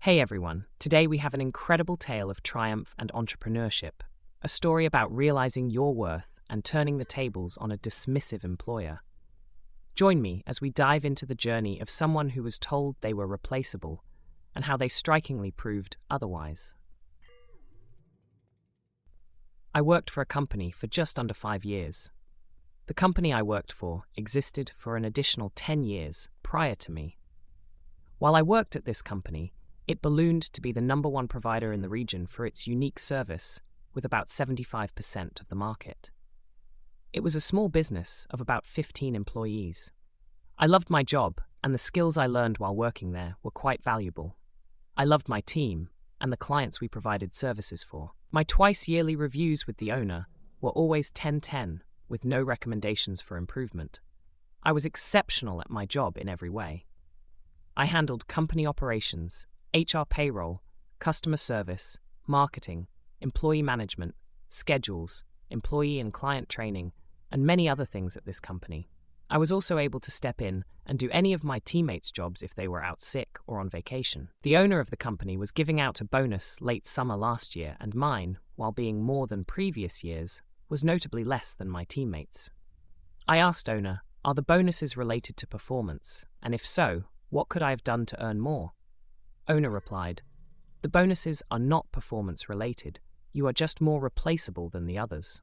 Hey everyone, today we have an incredible tale of triumph and entrepreneurship, a story about realizing your worth and turning the tables on a dismissive employer. Join me as we dive into the journey of someone who was told they were replaceable and how they strikingly proved otherwise. I worked for a company for just under 5 years. The company I worked for existed for an additional 10 years prior to me. While I worked at this company, it ballooned to be the #1 provider in the region for its unique service, with about 75% of the market. It was a small business of about 15 employees. I loved my job, and the skills I learned while working there were quite valuable. I loved my team and the clients we provided services for. My twice-yearly reviews with the owner were always 10-10, with no recommendations for improvement. I was exceptional at my job in every way. I handled company operations, HR payroll, customer service, marketing, employee management, schedules, employee and client training, and many other things at this company. I was also able to step in and do any of my teammates' jobs if they were out sick or on vacation. The owner of the company was giving out a bonus late summer last year, and mine, while being more than previous years, was notably less than my teammates. I asked owner, are the bonuses related to performance, and if so, what could I have done to earn more? Owner replied, the bonuses are not performance related, you are just more replaceable than the others.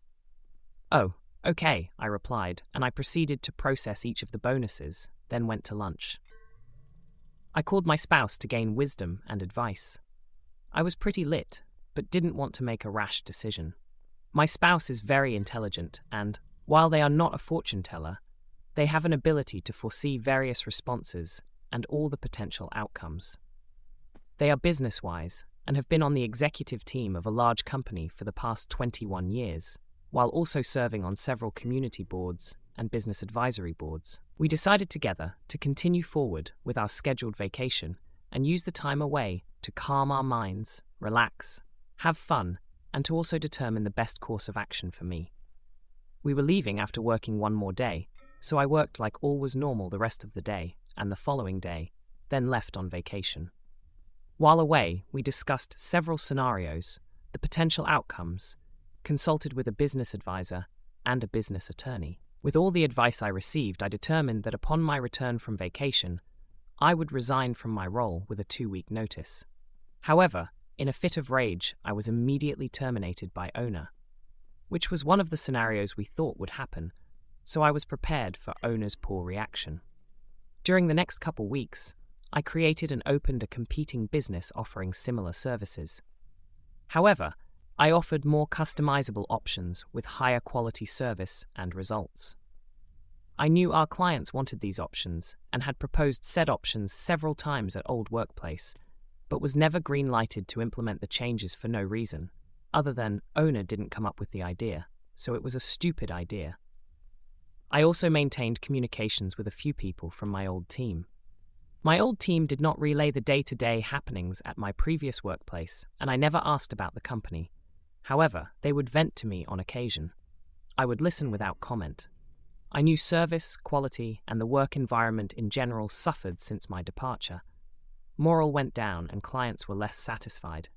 Oh, okay, I replied, and I proceeded to process each of the bonuses, then went to lunch. I called my spouse to gain wisdom and advice. I was pretty lit, but didn't want to make a rash decision. My spouse is very intelligent and, while they are not a fortune teller, they have an ability to foresee various responses and all the potential outcomes. They are business-wise and have been on the executive team of a large company for the past 21 years, while also serving on several community boards and business advisory boards. We decided together to continue forward with our scheduled vacation and use the time away to calm our minds, relax, have fun, and to also determine the best course of action for me. We were leaving after working one more day, so I worked like all was normal the rest of the day and the following day, then left on vacation. While away, we discussed several scenarios, the potential outcomes, consulted with a business advisor and a business attorney. With all the advice I received, I determined that upon my return from vacation, I would resign from my role with a 2-week notice. However, in a fit of rage, I was immediately terminated by owner, which was one of the scenarios we thought would happen, so I was prepared for owner's poor reaction. During the next couple weeks, I created and opened a competing business offering similar services. However, I offered more customizable options with higher quality service and results. I knew our clients wanted these options and had proposed said options several times at old workplace, but was never green-lighted to implement the changes for no reason, other than owner didn't come up with the idea, so it was a stupid idea. I also maintained communications with a few people from my old team. My old team did not relay the day-to-day happenings at my previous workplace, and I never asked about the company. However, they would vent to me on occasion. I would listen without comment. I knew service, quality, and the work environment in general suffered since my departure. Morale went down and clients were less satisfied.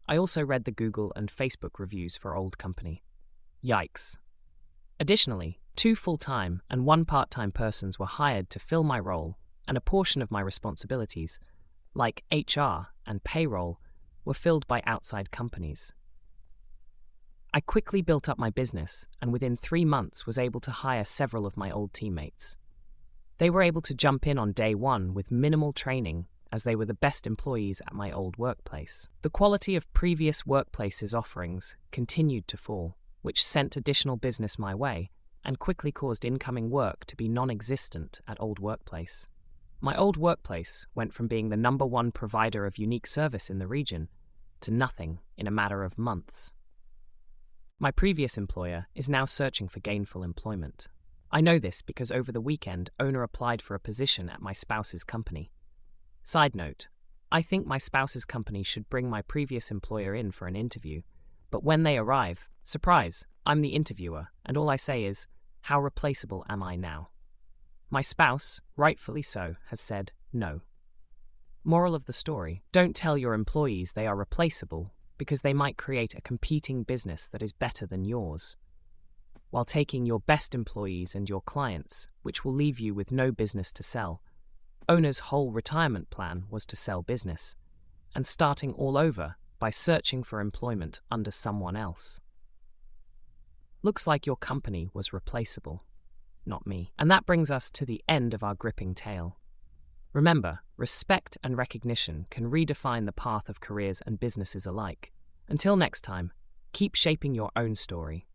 I also read the Google and Facebook reviews for old company. Yikes. Additionally, 2 full-time and 1 part-time persons were hired to fill my role, and a portion of my responsibilities, like HR and payroll, were filled by outside companies. I quickly built up my business and within 3 months was able to hire several of my old teammates. They were able to jump in on day 1 with minimal training as they were the best employees at my old workplace. The quality of previous workplaces' offerings continued to fall, which sent additional business my way and quickly caused incoming work to be non-existent at old workplace. My old workplace went from being the #1 provider of unique service in the region to nothing in a matter of months. My previous employer is now searching for gainful employment. I know this because over the weekend, owner applied for a position at my spouse's company. Side note, I think my spouse's company should bring my previous employer in for an interview, but when they arrive, surprise, I'm the interviewer, and all I say is, how replaceable am I now? My spouse, rightfully so, has said no. Moral of the story: don't tell your employees they are replaceable, because they might create a competing business that is better than yours, while taking your best employees and your clients, which will leave you with no business to sell. Owner's whole retirement plan was to sell business, and starting all over by searching for employment under someone else. Looks like your company was replaceable, not me. And that brings us to the end of our gripping tale. Remember, respect and recognition can redefine the path of careers and businesses alike. Until next time, keep shaping your own story.